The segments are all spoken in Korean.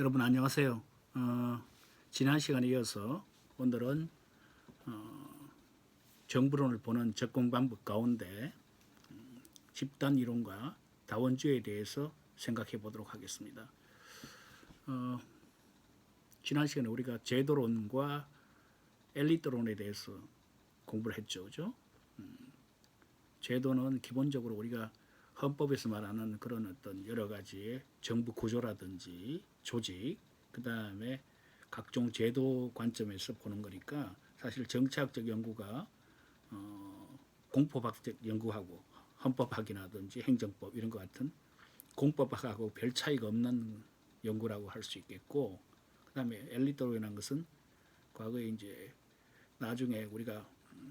여러분 안녕하세요. 지난 시간에 이어서 오늘은 정부론을 보는 접근 방법 가운데 집단 이론과 다원주의에 대해서 생각해 보도록 하겠습니다. 지난 시간에 우리가 제도론과 엘리트론에 대해서 공부를 했죠, 그죠? 제도는 기본적으로 우리가 헌법에서 말하는 그런 어떤 여러 가지의 정부 구조라든지 조직, 그 다음에 각종 제도 관점에서 보는 거니까 사실 정치학적 연구가 공법학적 연구하고 헌법학이라든지 행정법 이런 것 같은 공법학하고 별 차이가 없는 연구라고 할 수 있겠고, 그 다음에 엘리트론이라는 것은 과거에 이제 나중에 우리가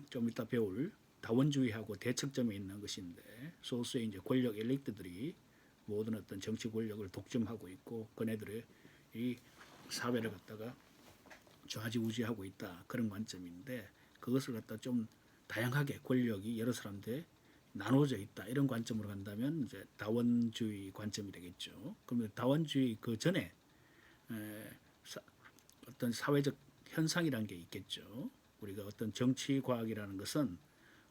좀 이따 배울 다원주의하고 대척점에 있는 것인데, 소수의 이제 권력 엘리트들이 모든 어떤 정치 권력을 독점하고 있고 그네들의 이 사회를 갖다가 좌지우지하고 있다, 그런 관점인데, 그것을 갖다 좀 다양하게 권력이 여러 사람들에 나눠져 있다, 이런 관점으로 간다면 이제 다원주의 관점이 되겠죠. 그러면 다원주의 그 전에 어떤 사회적 현상이라는 게 있겠죠. 우리가 어떤 정치 과학이라는 것은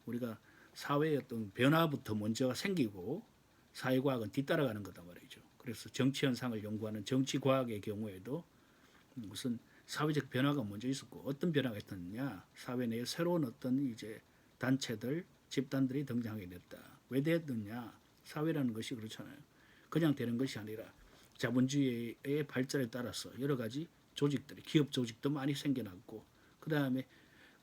우리가 사회의 어떤 변화부터 먼저 생기고 사회과학은 뒤따라가는 거다 말이죠. 그래서 정치 현상을 연구하는 정치과학의 경우에도 무슨 사회적 변화가 먼저 있었고, 어떤 변화가 있었느냐, 사회 내에 새로운 어떤 이제 단체들, 집단들이 등장하게 됐다. 왜 됐느냐, 사회라는 것이 그렇잖아요. 그냥 되는 것이 아니라 자본주의의 발전에 따라서 여러 가지 조직들이, 기업 조직도 많이 생겨났고, 그 다음에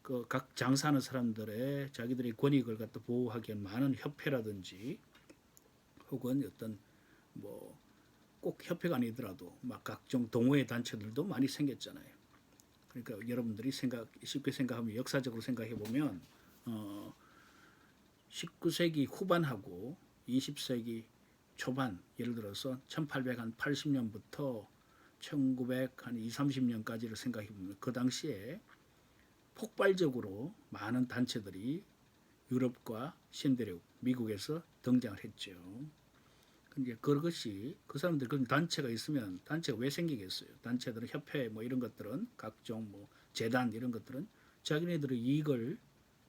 그 각 장사하는 사람들의 자기들의 권익을 갖다 보호하기 위한 많은 협회라든지 혹은 어떤 뭐 꼭 협회가 아니더라도 막 각종 동호회 단체들도 많이 생겼잖아요. 그러니까 여러분들이 쉽게 생각하면, 역사적으로 생각해 보면 19세기 후반하고 20세기 초반, 예를 들어서 1880년부터 1920-30년까지를 생각해 보면 그 당시에 폭발적으로 많은 단체들이 유럽과 신대륙, 미국에서 등장을 했죠. 근데 그것이, 그 사람들, 그 단체가 있으면 단체가 왜 생기겠어요? 단체들은, 협회 뭐 이런 것들은, 각종 뭐 재단 이런 것들은 자기네들의 이익을,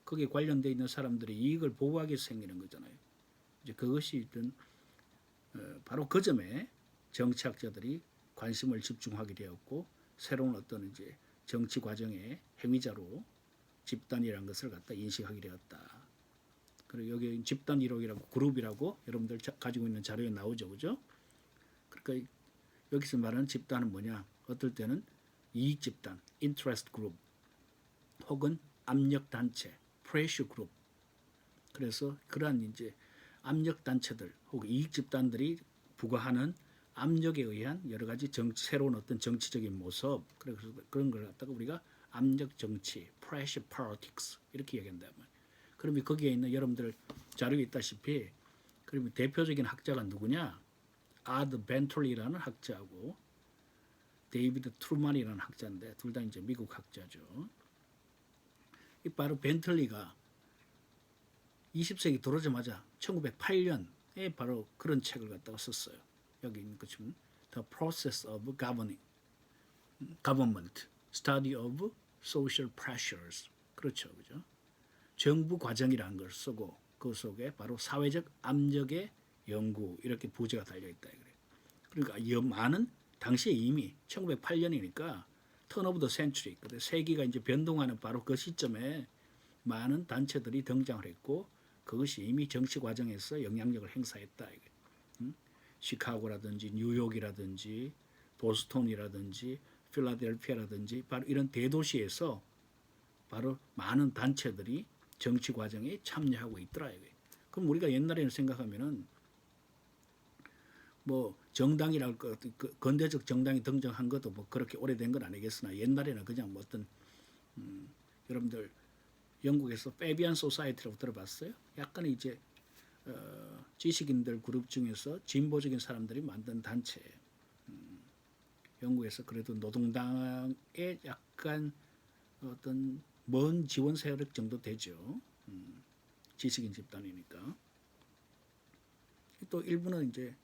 거기에 관련되어 있는 사람들의 이익을 보호하기 위해서 생기는 거잖아요. 이제 그것이 바로 그 점에 정치학자들이 관심을 집중하게 되었고, 새로운 어떤 이제 정치 과정의 행위자로 집단이라는 것을 갖다 인식하게 되었다. 그리고 여기 집단 이론이라고, 그룹이라고 여러분들 가지고 있는 자료에 나오죠, 그죠? 그러니까 여기서 말하는 집단은 뭐냐? 어떨 때는 이익 집단, interest group, 혹은 압력 단체, pressure group. 그래서 그러한 이제 압력 단체들 혹은 이익 집단들이 부과하는 압력에 의한 여러 가지 새로운 어떤 정치적인 모습, 그래서 그런 걸 갖다가 우리가 압력 정치, pressure politics 이렇게 얘기한다면, 그러면 거기에 있는 여러분들 자료에 있다시피, 그러면 대표적인 학자가 누구냐? 아드 벤틀리라는 학자하고 데이비드 트루만이라는 학자인데, 둘 다 이제 미국 학자죠. 이 바로 벤틀리가 20세기 들어오자마자 1908년에 바로 그런 책을 갖다가 썼어요. 여기 있는 것처럼 The Process of Government, Study of Social Pressures. 그렇죠, 그죠? 정부 과정이라는 걸 쓰고 그 속에 바로 사회적 압력의 연구, 이렇게 부제가 달려있다. 그러니까 많은, 당시에 이미 1908년이니까 턴 오브 더 센츄리, 세기가 이제 변동하는 바로 그 시점에 많은 단체들이 등장을 했고, 그것이 이미 정치 과정에서 영향력을 행사했다. 시카고라든지 뉴욕이라든지 보스턴이라든지 필라델피아라든지 바로 이런 대도시에서 바로 많은 단체들이 정치 과정에 참여하고 있더라. 그럼 우리가 옛날에는 생각하면은 뭐 정당이랄 것, 근대적 정당이 등장한 것도 뭐 그렇게 오래된 건 아니겠으나, 옛날에는 그냥 뭐 어떤 여러분들 영국에서 페비안 소사이티라고 들어봤어요? 약간 이제 지식인들 그룹 중에서 진보적인 사람들이 만든 단체. 영국에서 그래도 노동당에 약간 어떤 먼 지원 세력 정도 되죠. 지식인 집단이니까. 또 일부는 이제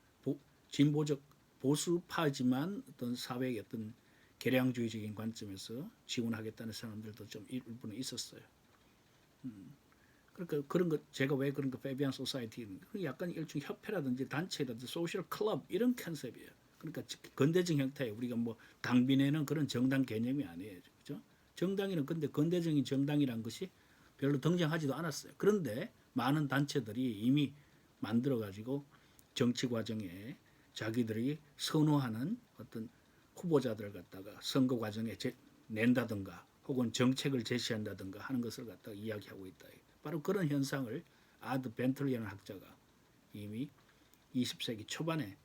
진보적 보수파지만 어떤 사회의 어떤 개량주의적인 관점에서 지원하겠다는 사람들도 좀 일부는 있었어요. 그러니까 그런 거 제가 왜 그런 거 페비안 소사이티 약간 일종 협회라든지 단체라든지 소셜 클럽 이런 컨셉이에요. 그러니까 건대적 형태에 우리가 뭐 당비내는 그런 정당 개념이 아니에요. 그죠? 정당이는 근데 건대적인 정당이란 것이 별로 등장하지도 않았어요. 그런데 많은 단체들이 이미 만들어 가지고 정치 과정에 자기들이 선호하는 어떤 후보자들을 갖다가 선거 과정에 낸다든가 혹은 정책을 제시한다든가 하는 것을 갖다가 이야기하고 있다. 바로 그런 현상을 아드 벤틀리라는 학자가 이미 20세기 초반에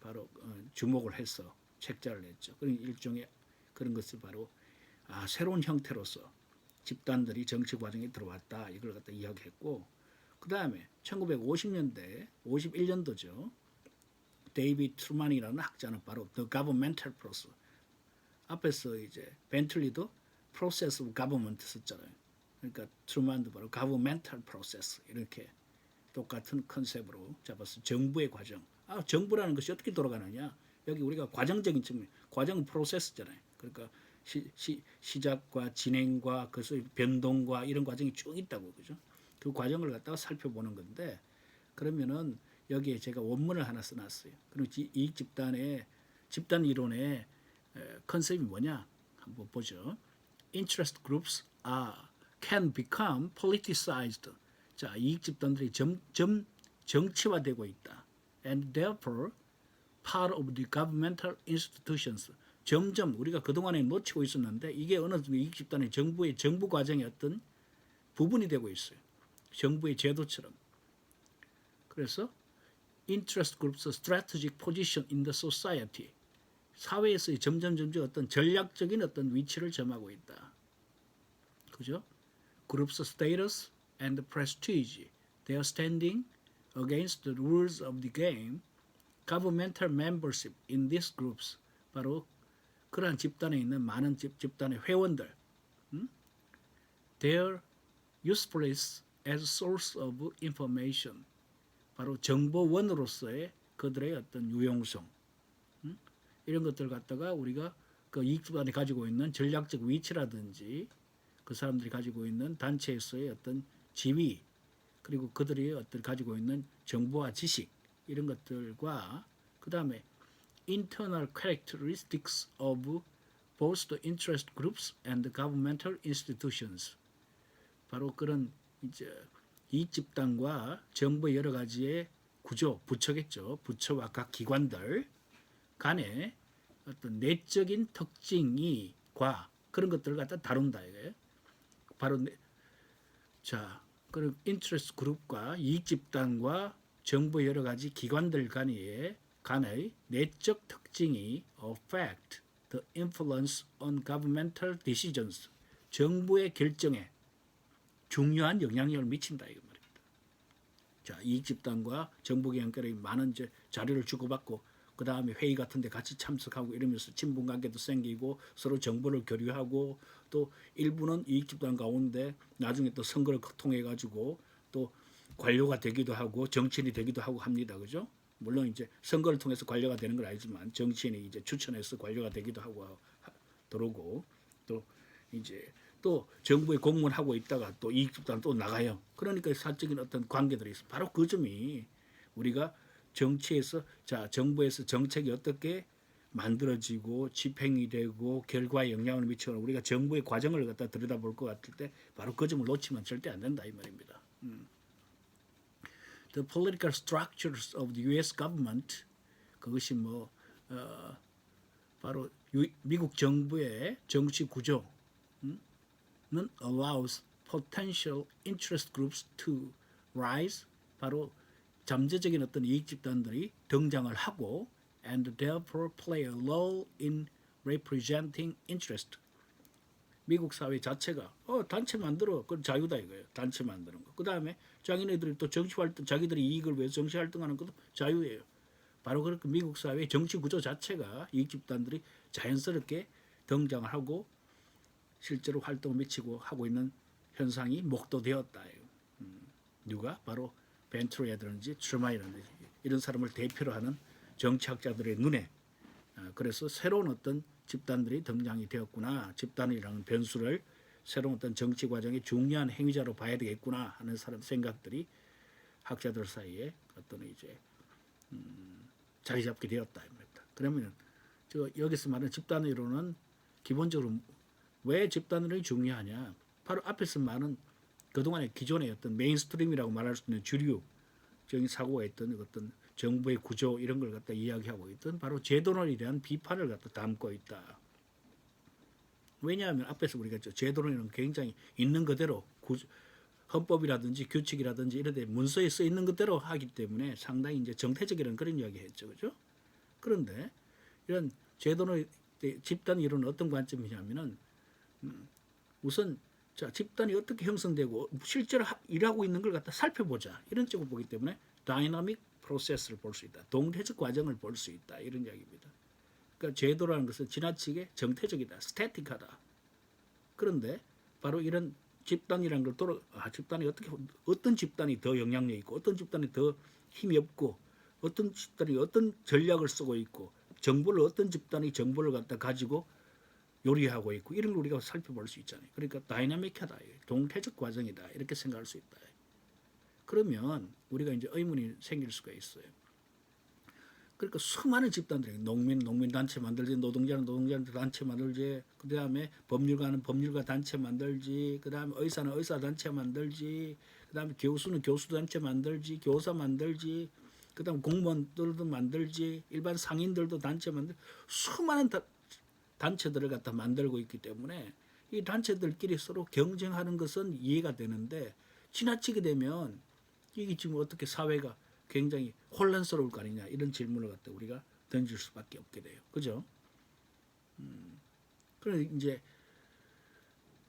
바로 주목을 해서 책자를 냈죠. 그런 일종의 그런 것을 바로 새로운 형태로서 집단들이 정치 과정에 들어왔다. 이걸 갖다 이야기했고 그 다음에 1950년대 51년도죠. 데이비드 트루만이라는 학자는 바로 The Governmental Process 앞에서 이제 벤틀리도 Process of Government 썼잖아요. 그러니까 트루만도 바로 Governmental Process 이렇게 똑같은 컨셉으로 잡았어. 정부의 과정. 정부라는 것이 어떻게 돌아가느냐? 여기 우리가 과정적인 측면, 과정은 프로세스잖아요. 그러니까 시작과 진행과 그것의 변동과 이런 과정이 쭉 있다고 그죠? 그 과정을 갖다가 살펴보는 건데 그러면은 여기에 제가 원문을 하나 써놨어요. 그럼 이 집단 이론의 컨셉이 뭐냐? 한번 보죠. Interest groups can become politicized. 자, 이익 집단들이 점점 정치화되고 있다. And therefore part of the governmental institutions. 점점 우리가 그동안에 놓치고 있었는데 이게 어느 이익 집단의 정부 과정의 어떤 부분이 되고 있어요. 정부의 제도처럼. 그래서 interest groups strategic position in the society. 사회에서의 점점 어떤 전략적인 어떤 위치를 점하고 있다. 그죠? Groups status and prestige. They are standing against the rules of the game. Governmental membership in these groups. 바로 그러한 집단에 있는 많은 집단의 회원들. Their usefulness as source of information. 바로 정보원으로서의 그들의 어떤 유용성. 이런 것들 갖다가 우리가 그 이익 집단이 가지고 있는 전략적 위치라든지 그 사람들이 가지고 있는 단체에서의 어떤 지위 그리고 그들이 어떤 가지고 있는 정보와 지식 이런 것들과 그 다음에 internal characteristics of both the interest groups and the governmental institutions. 바로 그런 이제 이익 집단과 정부의 여러 가지의 구조, 부처겠죠. 부처와 각 기관들 간의 어떤 내적인 특징이과 그런 것들을 갖다 다룬다 이거예요. 바로 자, 그리고 인트레스트 그룹과 이익 집단과 정부의 여러 가지 기관들 간의 내적 특징이 affect the influence on governmental decisions. 정부의 결정에 중요한 영향력을 미친다 이거 말입니다. 자, 이익 집단과 정부 연결이 많은 이제 자료를 주고받고 그 다음에 회의 같은 데 같이 참석하고 이러면서 친분 관계도 생기고 서로 정보를 교류하고 또 일부는 이익 집단 가운데 나중에 또 선거를 통해 가지고 또 관료가 되기도 하고 정치인이 되기도 하고 합니다. 그죠? 물론 이제 선거를 통해서 관료가 되는 건 아니지만 정치인이 이제 추천해서 관료가 되기도 하고 들어오고 또 이제 또 정부에 공무원하고 있다가 또 이익 집단 또 나가요. 그러니까 사적인 어떤 관계들이 있어. 바로 그 점이 우리가 정치에서 자 정부에서 정책이 어떻게 만들어지고 집행이 되고 결과에 영향을 미치거나 우리가 정부의 과정을 갖다 들여다볼 것 같을 때 바로 그 점을 놓치면 절대 안 된다 이 말입니다. The political structures of the U.S. government 그것이 뭐 바로 미국 정부의 정치 구조는 allows potential interest groups to rise 바로 잠재적인 어떤 이익 집단들이 등장을 하고 and therefore play a role in representing interest. 미국 사회 자체가 단체 만들어 그 자유다 이거예요. 단체 만드는 거. 그 다음에 자기네들이 또 정치 활동 자기들이 이익을 위해서 정치 활동하는 것도 자유예요. 바로 그렇게 미국 사회 정치 구조 자체가 이익 집단들이 자연스럽게 등장을 하고 실제로 활동을 미치고 하고 있는 현상이 목도되었다. 누가 바로 벤트로라든지 트루만이라든지 이런 사람을 대표로 하는 정치학자들의 눈에 그래서 새로운 어떤 집단들이 등장이 되었구나. 집단이라는 변수를 새로운 어떤 정치 과정의 중요한 행위자로 봐야 되겠구나 하는 사람 생각들이 학자들 사이에 어떤 이제 자리 잡게 되었다 입니다. 그러면 저 여기서 말하는 집단이론은 기본적으로 왜 집단이론이 중요하냐? 바로 앞에서 말은 그동안의 기존의 어떤 메인스트림이라고 말할 수 있는 주류적인 사고가 있던 어떤 정부의 구조 이런 걸 갖다 이야기하고 있던 바로 제도론에 대한 비판을 갖다 담고 있다. 왜냐하면 앞에서 우리가 제도론은 굉장히 있는 그대로 헌법이라든지 규칙이라든지 이런 데 문서에 써 있는 그대로 하기 때문에 상당히 이제 정태적이라는 그런 이야기 했죠. 그죠? 그런데 이런 제도론 집단 이론은 어떤 관점이냐면은 우선 자, 집단이 어떻게 형성되고 실제로 일하고 있는 걸 갖다 살펴보자. 이런 쪽을 보기 때문에 다이나믹 프로세스를 볼 수 있다. 동태적 과정을 볼 수 있다. 이런 이야기입니다. 그러니까 제도라는 것은 지나치게 정태적이다. 스태틱하다. 그런데 바로 이런 집단이라는 걸 집단이 어떤 집단이 더 영향력 있고 어떤 집단이 더 힘이 없고 어떤 집단이 어떤 전략을 쓰고 있고 정보를 어떤 집단이 정보를 갖다 가지고 요리하고 있고 이런 걸 우리가 살펴볼 수 있잖아요. 그러니까 다이나믹하다. 동태적 과정이다. 이렇게 생각할 수 있다. 그러면 우리가 이제 의문이 생길 수가 있어요. 그러니까 수많은 집단들이 농민 단체 만들지, 노동자는 단체 만들지, 그 다음에 법률가는 법률가 단체 만들지, 그 다음에 의사는 의사 단체 만들지, 그 다음에 교수는 교수 단체 만들지, 교사 만들지, 그 다음 공무원들도 만들지, 일반 상인들도 단체 만들, 수많은 단체들을 갖다 만들고 있기 때문에 이 단체들끼리 서로 경쟁하는 것은 이해가 되는데 지나치게 되면 이게 지금 어떻게 사회가 굉장히 혼란스러울 거 아니냐 이런 질문을 갖다 우리가 던질 수밖에 없게 돼요. 그죠? 그래서 이제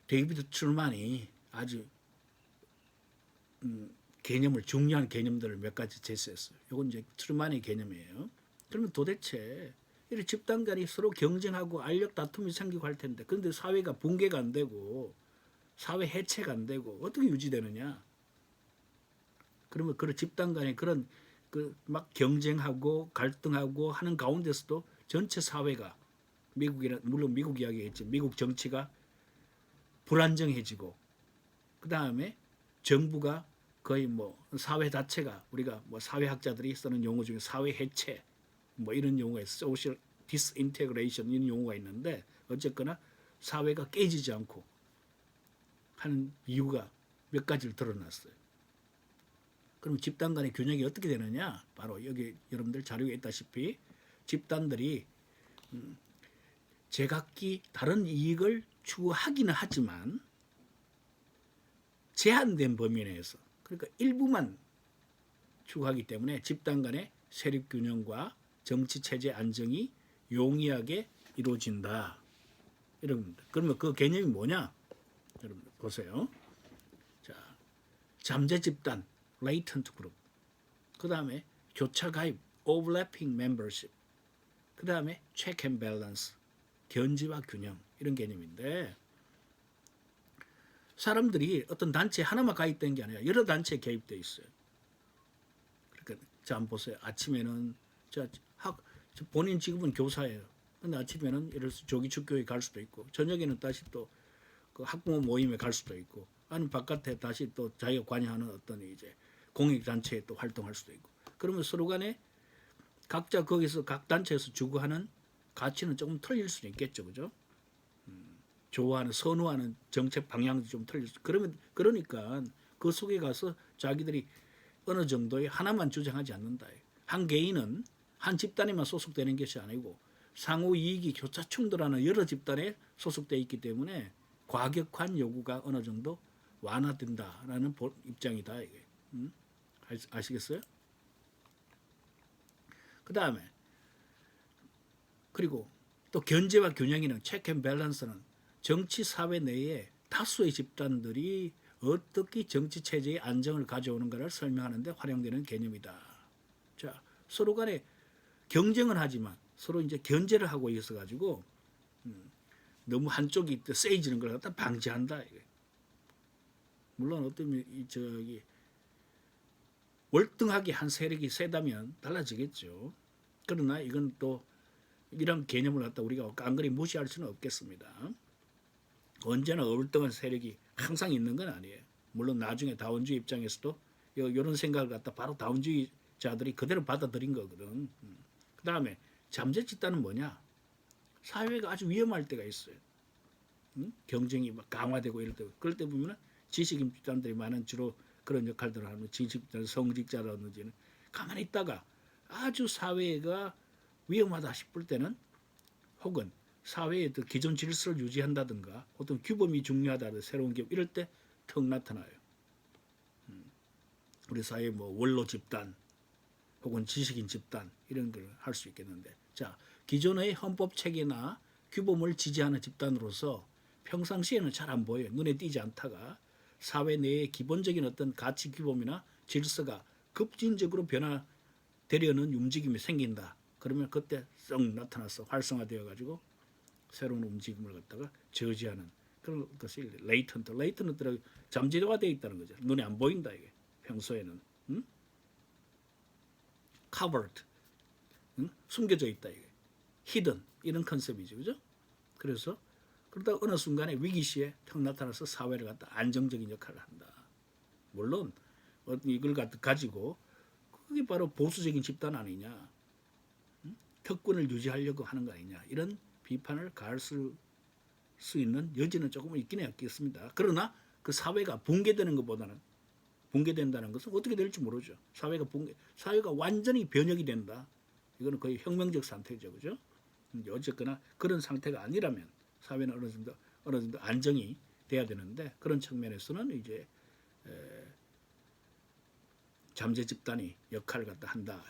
데이비드 트루만이 아주 개념을 중요한 개념들을 몇 가지 제시했어요. 이건 이제 트루만의 개념이에요. 그러면 도대체 이 집단 간이 서로 경쟁하고 알력 다툼이 생기고 할 텐데 그런데 사회가 붕괴가 안 되고 사회 해체가 안 되고 어떻게 유지되느냐? 그러면 그런 집단 간의 그런 막 경쟁하고 갈등하고 하는 가운데서도 전체 사회가 물론 미국 이야기했지 미국 정치가 불안정해지고 그 다음에 정부가 거의 뭐 사회 자체가 우리가 뭐 사회학자들이 쓰는 용어 중에 사회 해체 뭐 이런 용어에 소셜 디스인테그레이션 이런 용어가 있는데 어쨌거나 사회가 깨지지 않고 하는 이유가 몇 가지를 드러났어요. 그럼 집단 간의 균형이 어떻게 되느냐? 바로 여기 여러분들 자료에 있다시피 집단들이 제각기 다른 이익을 추구하기는 하지만 제한된 범위 내에서 그러니까 일부만 추구하기 때문에 집단 간의 세력 균형과 정치 체제 안정이 용이하게 이루어진다. 이런 그러면 그 개념이 뭐냐? 여러분 보세요. 자, 잠재 집단 latent group. 그 다음에 교차 가입 overlapping membership. 그 다음에 check and balance 견지와 균형 이런 개념인데 사람들이 어떤 단체에 하나만 가입된 게 아니라 여러 단체에 개입되어 있어요. 그러니까 자 한번 보세요. 아침에는 본인 직업은 교사예요. 근데 아침에는 예를 들어서 조기축교에 갈 수도 있고 저녁에는 다시 또 그 학부모 모임에 갈 수도 있고 아니면 바깥에 다시 또 자기가 관여하는 어떤 이제 공익단체에 또 활동할 수도 있고 그러면 서로 간에 각자 거기서 각 단체에서 추구하는 가치는 조금 틀릴 수는 있겠죠. 그죠? 좋아하는 선호하는 정책 방향도 좀 틀릴 수 그러니까 그 속에 가서 자기들이 어느 정도의 하나만 주장하지 않는다. 한 개인은 한 집단에만 소속되는 것이 아니고 상호 이익이 교차 충돌하는 여러 집단에 소속되어 있기 때문에 과격한 요구가 어느 정도 완화된다라는 입장이다. 이게. 아시겠어요? 그 다음에 그리고 또 견제와 균형이는 체크 앤 밸런스는 정치 사회 내에 다수의 집단들이 어떻게 정치 체제의 안정을 가져오는가를 설명하는 데 활용되는 개념이다. 자, 서로 간에 경쟁을 하지만 서로 이제 견제를 하고 있어 가지고 너무 한쪽이 세지는 걸 갖다 방지한다. 이게. 물론 어떤 월등하게 한 세력이 세다면 달라지겠죠. 그러나 이건 또 이런 개념을 갖다 우리가 깡그리 무시할 수는 없겠습니다. 언제나 얼등한 세력이 항상 있는 건 아니에요. 물론 나중에 다원주의 입장에서도 이런 생각을 갖다 바로 다원주의자들이 그대로 받아들인 거거든. 그 다음에 잠재 집단은 뭐냐? 사회가 아주 위험할 때가 있어요. 경쟁이 막 강화되고 이럴 때, 그럴 때 보면은 지식인 집단들이 많은 주로 그런 역할들을 하는 지식 집단, 성직자라든지는 가만히 있다가 아주 사회가 위험하다 싶을 때는 혹은 사회의 기존 질서를 유지한다든가 어떤 규범이 중요하다 새로운 규범 이럴 때 턱 나타나요. 우리 사회 뭐 원로 집단 혹은 지식인 집단 이런 걸 할 수 있겠는데 자 기존의 헌법 체계나 규범을 지지하는 집단으로서 평상시에는 잘 안 보여요. 눈에 띄지 않다가 사회 내의 기본적인 어떤 가치 규범이나 질서가 급진적으로 변화되려는 움직임이 생긴다. 그러면 그때 썩 나타나서 활성화되어 가지고 새로운 움직임을 갖다가 저지하는 그런 것이 레이턴트가 잠재화되어 있다는 거죠. 눈에 안 보인다 이게 평소에는 covered 숨겨져 있다 이게 hidden 이런 컨셉이죠, 그죠? 그래서 그러다 어느 순간에 위기 시에 턱 나타나서 사회를 갖다 안정적인 역할을 한다. 물론 이걸 가지고 그게 바로 보수적인 집단 아니냐, 특권을 유지하려고 하는 거 아니냐 이런 비판을 가할 수 있는 여지는 조금은 있긴 했겠습니다. 그러나 그 사회가 붕괴되는 것보다는 붕괴된다는 것은 어떻게 될지 모르죠. 사회가 완전히 변혁이 된다. 이거는 거의 혁명적 상태죠, 그죠? 어쨌거나 그런 상태가 아니라면 사회는 어느 정도 안정이 돼야 되는데 그런 측면에서는 이제 잠재 집단이 역할을 갖다 한다.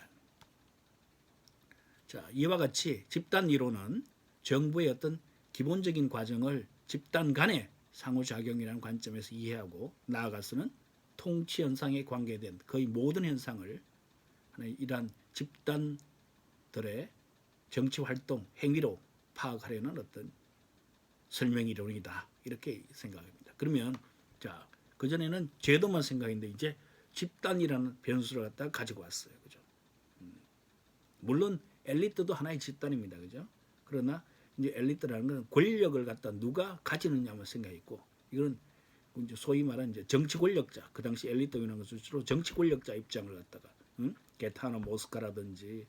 자, 이와 같이 집단 이론은 정부의 어떤 기본적인 과정을 집단 간의 상호작용이라는 관점에서 이해하고 나아가서는 통치 현상에 관계된 거의 모든 현상을 이러한 집단들의 정치 활동, 행위로 파악하려는 어떤 설명 이론이다. 이렇게 생각합니다. 그러면 자, 그전에는 제도만 생각했는데 이제 집단이라는 변수를 갖다가 가지고 왔어요. 그죠? 물론 엘리트도 하나의 집단입니다. 그죠? 그러나 이제 엘리트라는 건 권력을 갖다 누가 가지느냐만 생각했고 이건 이제 소위 말하는 이제 정치 권력자 그 당시 엘리트라는 것은 주로 정치 권력자 입장을 갖다가 게타나 모스카라든지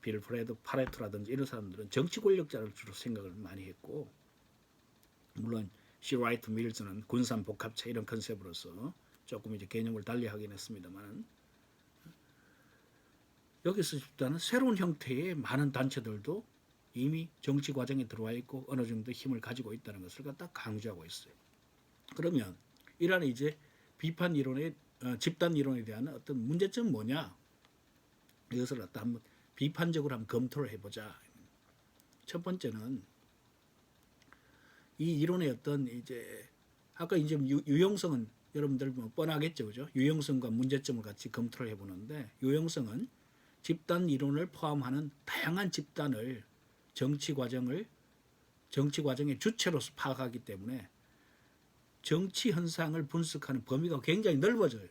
빌 프레드 파레토라든지 이런 사람들은 정치 권력자를 주로 생각을 많이 했고 물론 시 라이트 밀즈는 군산 복합체 이런 컨셉으로서 조금 이제 개념을 달리하긴 했습니다만 여기서 집단은 새로운 형태의 많은 단체들도 이미 정치 과정에 들어와 있고 어느 정도 힘을 가지고 있다는 것을 갖다 강조하고 있어요. 그러면 이러한 이제 비판 이론의 집단 이론에 대한 어떤 문제점은 뭐냐? 이것을 갖다 한번 비판적으로 한번 검토를 해보자. 첫 번째는 이 이론의 어떤 이제 아까 이제 유용성은 여러분들 뭐 뻔하겠죠, 그죠? 유용성과 문제점을 같이 검토를 해보는데 유용성은 집단 이론을 포함하는 다양한 집단을 정치 과정의 주체로서 파악하기 때문에 정치 현상을 분석하는 범위가 굉장히 넓어져요.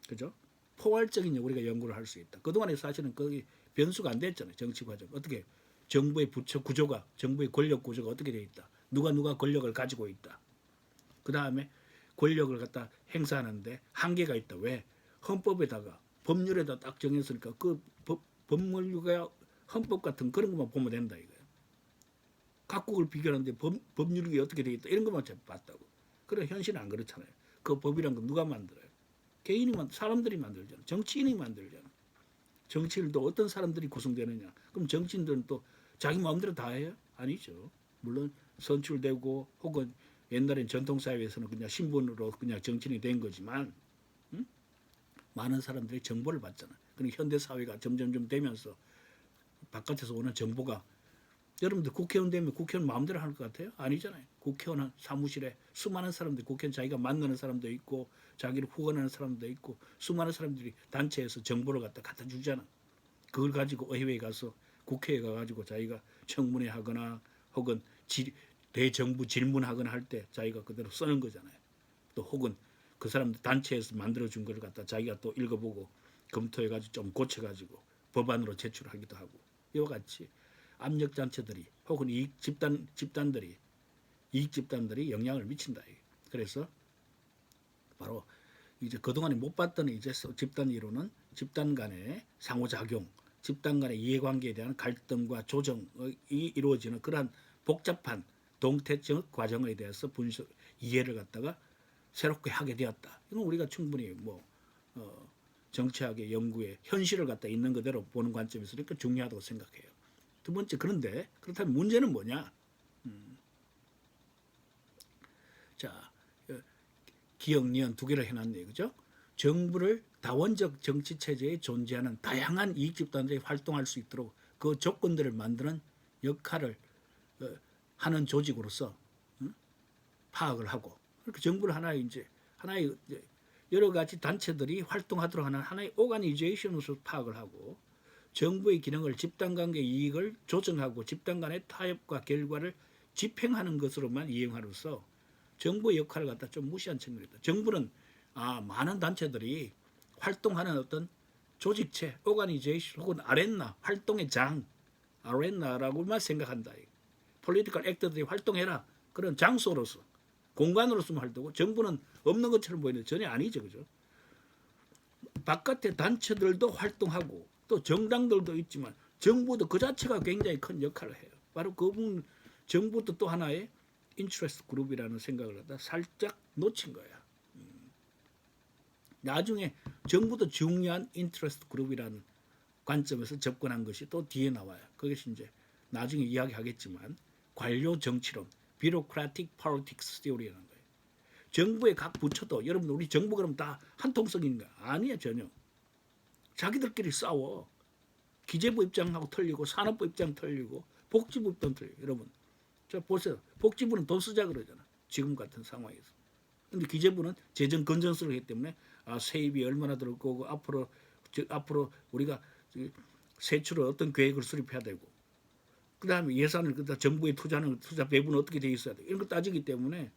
그죠? 포괄적인 우리가 연구를 할 수 있다. 그동안에 사실은 거기 변수가 안 됐잖아요. 정치 과정. 어떻게 정부의 부처 구조가 정부의 권력 구조가 어떻게 되어 있다. 누가 권력을 가지고 있다. 그 다음에 권력을 갖다 행사하는데 한계가 있다. 왜? 헌법에다가 법률에다 딱 정했으니까 그 법률과 헌법 같은 그런 것만 보면 된다 이거예요. 각국을 비교하는데 법률이 어떻게 되어 있다 이런 것만 봤다고. 그래 현실은 안 그렇잖아요. 그 법이란 건 누가 만들어요? 사람들이 만들잖아. 정치인이 만들잖아. 정치인도 어떤 사람들이 구성되느냐? 그럼 정치인들은 또 자기 마음대로 다 해요? 아니죠. 물론 선출되고 혹은 옛날엔 전통사회에서는 그냥 신분으로 그냥 정치인이 된 거지만 많은 사람들이 정보를 받잖아. 그러니까 현대사회가 점점점 되면서 바깥에서 오는 정보가 여러분들 국회의원 되면 국회의원 마음대로 하는 것 같아요? 아니잖아요. 국회의원 사무실에 수많은 사람들, 국회의원 자기가 만나는 사람도 있고 자기를 후원하는 사람도 있고 수많은 사람들이 단체에서 정보를 갖다 주잖아. 그걸 가지고 의회에 가서 국회에 가가지고 자기가 청문회 하거나 혹은 대정부 질문하거나 할 때 자기가 그대로 쓰는 거잖아요. 또 혹은 그 사람들 단체에서 만들어준 걸 갖다 자기가 또 읽어보고 검토해가지고 좀 고쳐가지고 법안으로 제출하기도 하고 이와 같이 압력 단체들이 혹은 이익 집단들이 영향을 미친다. 그래서 바로 이제 그동안에 못 봤던 이제 집단 이론은 집단 간의 상호작용, 집단 간의 이해관계에 대한 갈등과 조정이 이루어지는 그러한 복잡한 동태적 과정에 대해서 이해를 갖다가 새롭게 하게 되었다. 이건 우리가 충분히 정치학의 연구에 현실을 갖다 있는 그대로 보는 관점에서 이렇게 중요하다고 생각해요. 두 번째, 그런데 그렇다면 문제는 뭐냐? 자, 기억, 니은 두 개를 해놨네요. 그죠? 정부를 다원적 정치 체제에 존재하는 다양한 이익 집단들이 활동할 수 있도록 그 조건들을 만드는 역할을 하는 조직으로서 파악을 하고, 그렇게 정부를 하나의 여러 가지 단체들이 활동하도록 하는 하나의 오가니제이션으로서 파악을 하고, 정부의 기능을 집단관계 이익을 조정하고 집단 간의 타협과 결과를 집행하는 것으로만 이용하로서 정부의 역할을 갖다 좀 무시한 측면이 있다. 정부는 많은 단체들이 활동하는 어떤 조직체, 오가니제이션 혹은 아렌나, 활동의 장, 아렌나라고만 생각한다. 폴리티컬 액터들이 활동해라. 그런 장소로서, 공간으로서만 활동하고 정부는 없는 것처럼 보이는데 전혀 아니죠. 그죠? 바깥의 단체들도 활동하고 또 정당들도 있지만 정부도 그 자체가 굉장히 큰 역할을 해요. 바로 그 부분 정부도 또 하나의 인트레스트 그룹이라는 생각을 갖다 살짝 놓친 거야. 나중에 정부도 중요한 인트레스트 그룹이라는 관점에서 접근한 것이 또 뒤에 나와요. 그것이 이제 나중에 이야기하겠지만 관료 정치론, bureaucratic politics theory라는 거예요. 정부의 각 부처도 여러분 우리 정부 그럼 다 한통속인가? 아니야 전혀. 자기들끼리 싸워. 기재부 입장하고 틀리고 산업부 입장 틀리고 복지부 입장 틀리고. 여러분 자 보세요. 복지부는 돈 쓰자 그러잖아. 지금 같은 상황에서. 근데 기재부는 재정 건전성을 하기 때문에 세입이 얼마나 들을 거고 앞으로 우리가 세출을 어떤 계획을 수립해야 되고 그다음에 예산을 정부에 투자하는 투자 배분은 어떻게 돼 있어야 돼. 이런 거 따지기 때문에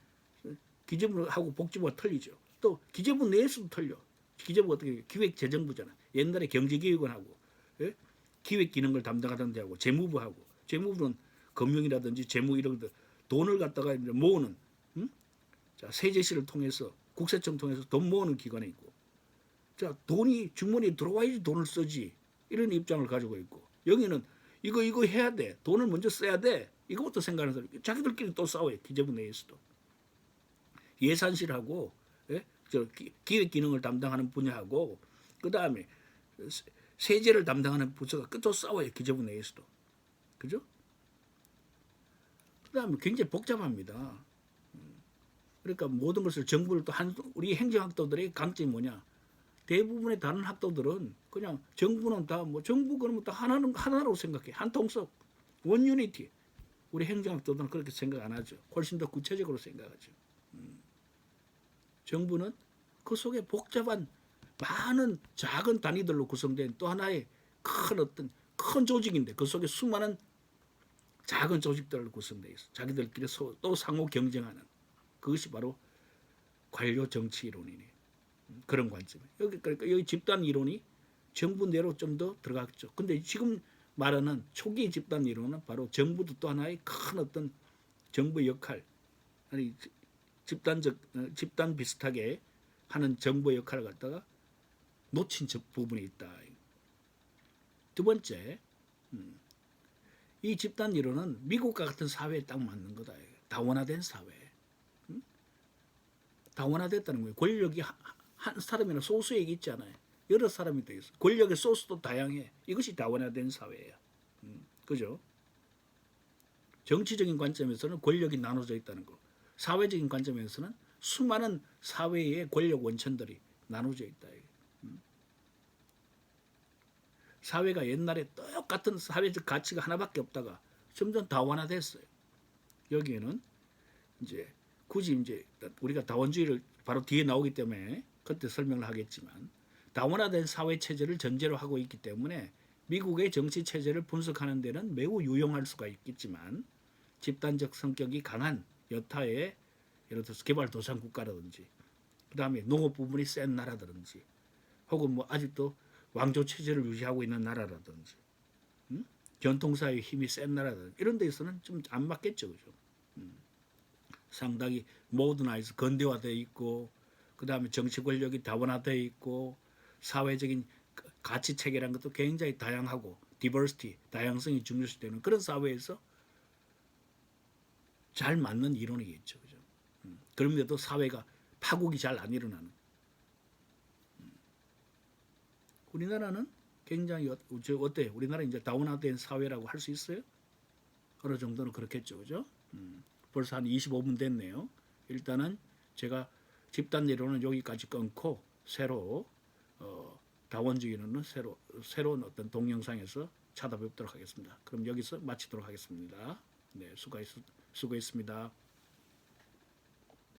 기재부하고 복지부가 틀리죠. 또 기재부 내에서도 틀려. 기재부가 어떻게 기획재정부잖아. 옛날에 경제기획원하고 기획 기능을 담당하던 데하고 재무부는 금융이라든지 재무 이런 것 돈을 갖다가 이제 모으는 세제시를 통해서 국세청 통해서 돈 모으는 기관이 있고 자 돈이 주머니에 들어와야지 돈을 쓰지 이런 입장을 가지고 있고 여기는 이거 해야 돼. 돈을 먼저 써야 돼. 이거부터 생각하는 사람 자기들끼리 또 싸워요. 기재부 내에서도. 예산실하고 기획 기능을 담당하는 분야하고 그다음에 세제를 담당하는 부서가 또 싸워요. 기재부 내에서도. 그죠? 그다음에 굉장히 복잡합니다. 그러니까 모든 것을 정부를 또 우리 행정학도들의 강점이 뭐냐? 대부분의 다른 학도들은 그냥 정부는 다 정부 그러면 다 하나라고 생각해. 한 통속, 원 유니티. 우리 행정학도들은 그렇게 생각 안 하죠. 훨씬 더 구체적으로 생각하죠. 정부는 그 속에 복잡한 많은 작은 단위들로 구성된 또 하나의 큰 조직인데 그 속에 수많은 작은 조직들로 구성되어 있어. 자기들끼리 또 상호 경쟁하는 그것이 바로 관료 정치 이론이네. 그런 관점에 그러니까 여기 집단 이론이 정부 내로 좀 더 들어갔죠. 근데 지금 말하는 초기 집단 이론은 바로 정부도 또 하나의 큰 어떤 정부의 역할 아니 집단 비슷하게 하는 정부의 역할을 갖다가 놓친 부분이 있다. 두 번째, 이 집단 이론은 미국과 같은 사회에 딱 맞는 거다. 다원화된 사회. 다원화됐다는 거예요. 권력이 한 사람이나 소수에게 있지 않아요. 여러 사람이 돼 있어. 권력의 소스도 다양해. 이것이 다원화된 사회예요. 그죠? 정치적인 관점에서는 권력이 나눠져 있다는 거. 사회적인 관점에서는 수많은 사회의 권력 원천들이 나눠져 있다. 사회가 옛날에 똑같은 사회적 가치가 하나밖에 없다가 점점 다원화됐어요. 여기에는 이제 굳이 이제 우리가 다원주의를 바로 뒤에 나오기 때문에 그때 설명을 하겠지만 다원화된 사회 체제를 전제로 하고 있기 때문에 미국의 정치 체제를 분석하는 데는 매우 유용할 수가 있겠지만 집단적 성격이 강한 여타의 예를 들어서 개발도상국가라든지 그다음에 농업 부분이 센 나라라든지 혹은 아직도 왕조 체제를 유지하고 있는 나라라든지 전통사회 힘이 센 나라들 이런 데에서는 좀 안 맞겠죠, 그죠? 상당히 모던화해서 근대화되어 있고, 그 다음에 정치 권력이 다원화되어 있고, 사회적인 가치 체계라는 것도 굉장히 다양하고, 디버시티, 다양성이 중요시되는 그런 사회에서 잘 맞는 이론이겠죠, 그죠? 그런데도 사회가 파국이 잘 안 일어나는. 우리나라는 굉장히 어때? 우리나라 이제 다운화된 사회라고 할 수 있어요? 어느 정도는 그렇겠죠, 그죠? 벌써 한 25분 됐네요. 일단은 제가 집단 이론은 여기까지 끊고 새로 다원주의는 새로운 어떤 동영상에서 찾아뵙도록 하겠습니다. 그럼 여기서 마치도록 하겠습니다. 네, 수고했습니다.